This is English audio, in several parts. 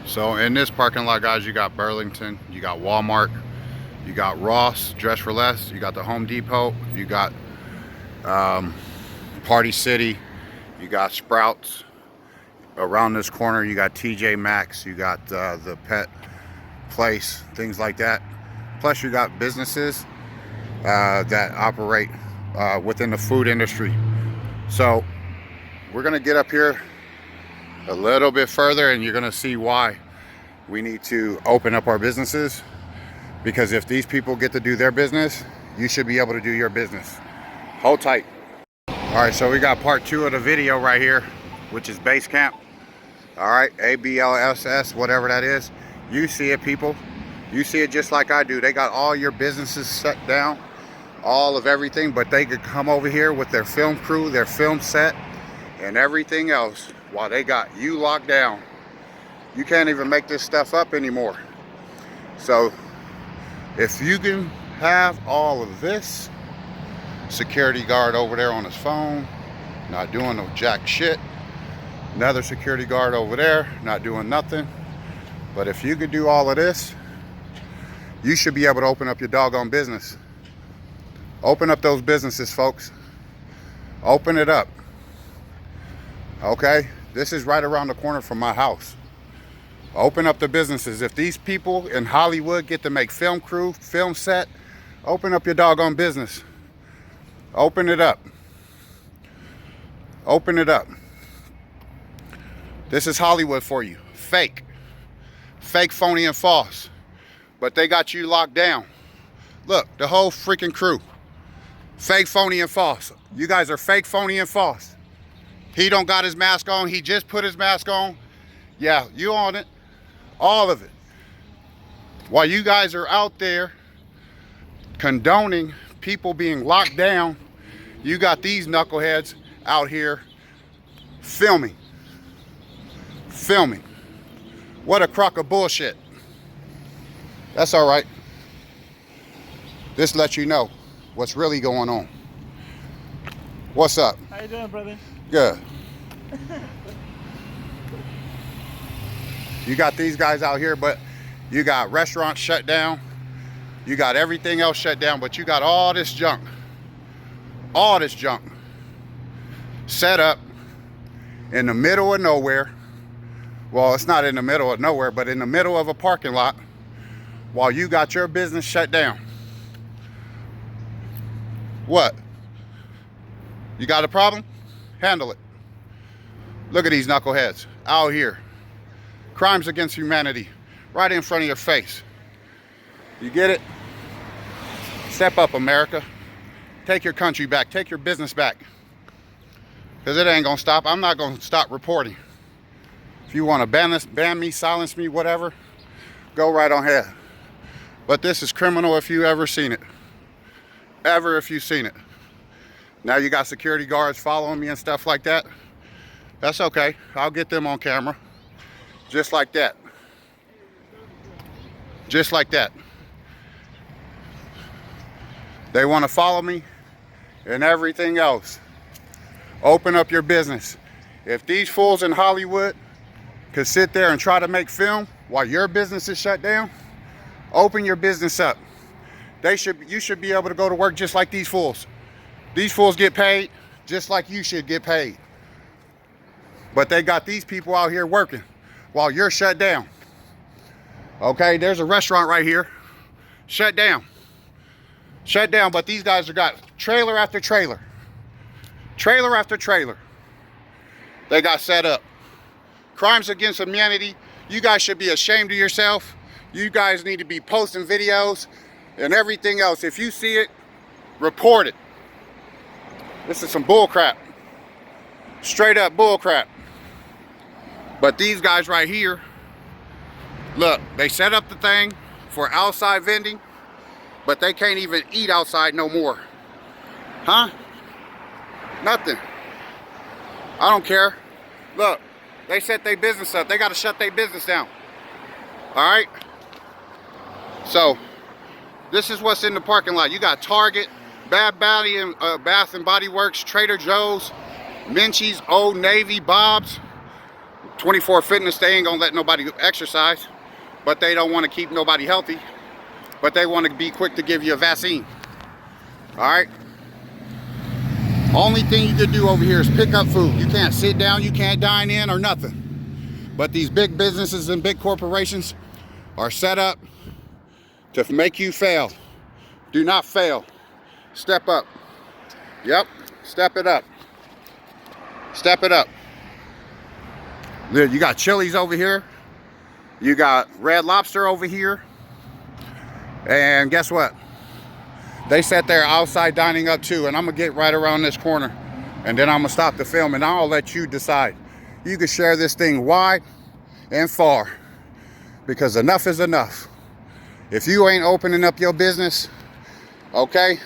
So in this parking lot, guys, you got Burlington, you got Walmart, you got Ross, Dress for Less, you got the Home Depot, you got Party City, you got Sprouts. Around this corner, you got TJ Maxx, you got the pet place, things like that. Plus, you got businesses that operate within the food industry. So we're gonna get up here a little bit further and you're gonna see why we need to open up our businesses, because if these people get to do their business, you should be able to do your business. Hold tight. All right, so we got part 2 of the video right here, which is base camp. All right, ABLSS, whatever that is. You see it, people. You see it just like I do. They got all your businesses set down, all of everything, but they could come over here with their film crew, their film set, and everything else while they got you locked down. You can't even make this stuff up anymore. So if you can have all of this, security guard over there on his phone, not doing no jack shit, another security guard over there, not doing nothing. But if you could do all of this, you should be able to open up your doggone business. Open up those businesses, folks. Open it up. Okay? This is right around the corner from my house. Open up the businesses. If these people in Hollywood get to make film crew, film set, open up your doggone business. Open it up. Open it up. This is Hollywood for you. Fake. Fake, phony, and false. But they got you locked down. Look, the whole freaking crew. Fake, phony, and false. You guys are fake, phony, and false. He don't got his mask on. He just put his mask on. Yeah, you on it. All of it. While you guys are out there condoning people being locked down, you got these knuckleheads out here filming. Filming. What a crock of bullshit. That's all right. This lets you know what's really going on. What's up? How you doing, brother? Good. You got these guys out here, but you got restaurants shut down. You got everything else shut down, but you got all this junk. All this junk set up in the middle of nowhere. Well, it's not in the middle of nowhere, but in the middle of a parking lot while you got your business shut down. What? You got a problem? Handle it. Look at these knuckleheads out here. Crimes against humanity right in front of your face. You get it? Step up, America. Take your country back. Take your business back. Because it ain't going to stop. I'm not going to stop reporting. If you want to ban me, silence me, whatever, go right on ahead. But this is criminal if you ever seen it. Ever if you've seen it. Now you got security guards following me and stuff like that. That's okay. I'll get them on camera. Just like that. Just like that. They want to follow me and everything else. Open up your business. If these fools in Hollywood could sit there and try to make film while your business is shut down, open your business up. You should be able to go to work just like these fools. These fools get paid just like you should get paid. But they got these people out here working while you're shut down. Okay, there's a restaurant right here. Shut down. Shut down, but these guys have got trailer after trailer. Trailer after trailer. They got set up. Crimes against humanity. You guys should be ashamed of yourself. You guys need to be posting videos and everything else. If you see it, report it. This is some bull crap. Straight up bull crap. But these guys right here, look, they set up the thing for outside vending, but they can't even eat outside no more. Huh? Nothing. I don't care. Look, they set their business up. They got to shut their business down. All right? So, this is what's in the parking lot. You got Target, Bath and Body Works, Trader Joe's, Minchie's, Old Navy, Bob's, 24 Fitness, they ain't gonna let nobody exercise, but they don't want to keep nobody healthy, but they want to be quick to give you a vaccine. All right. Only thing you can do over here is pick up food. You can't sit down, you can't dine in or nothing. But these big businesses and big corporations are set up to make you fail. Do not fail. Step up. Yep, step it up. Step it up. You got Chili's over here. You got Red Lobster over here. And guess what? They sat there outside dining up too, and I'm gonna get right around this corner, and then I'm gonna stop the film, and I'll let you decide. You can share this thing wide and far, because enough is enough. If you ain't opening up your business, okay,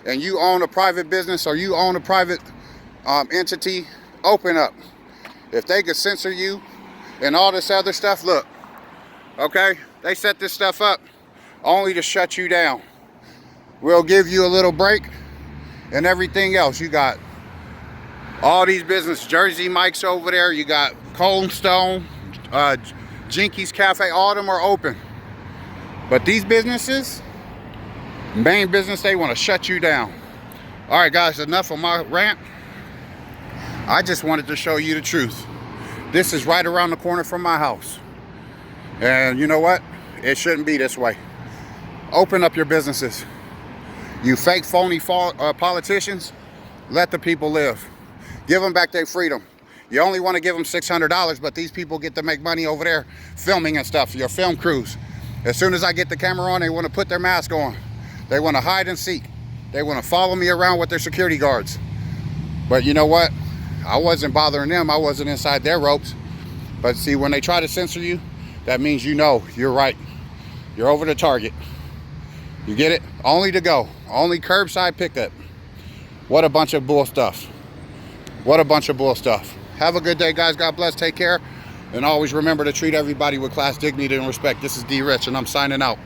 and you own a private business or you own a private entity, open up. If they could censor you and all this other stuff, look, okay, they set this stuff up only to shut you down. We'll give you a little break and everything else. You got all these business, Jersey Mike's over there. You got Cold Stone, Jinkies Cafe, all of them are open. But these businesses, main business, they want to shut you down. All right, guys, enough of my rant. I just wanted to show you the truth. This is right around the corner from my house. And you know what? It shouldn't be this way. Open up your businesses. You fake, phony politicians, let the people live. Give them back their freedom. You only want to give them $600, but these people get to make money over there filming and stuff, your film crews. As soon as I get the camera on, they want to put their mask on. They want to hide and seek. They want to follow me around with their security guards. But you know what? I wasn't bothering them. I wasn't inside their ropes. But see, when they try to censor you, that means you know you're right. You're over the target. You get it? Only to go. Only curbside pickup. What a bunch of bull stuff. What a bunch of bull stuff. Have a good day, guys. God bless. Take care. And always remember to treat everybody with class, dignity, and respect. This is DRich, and I'm signing out.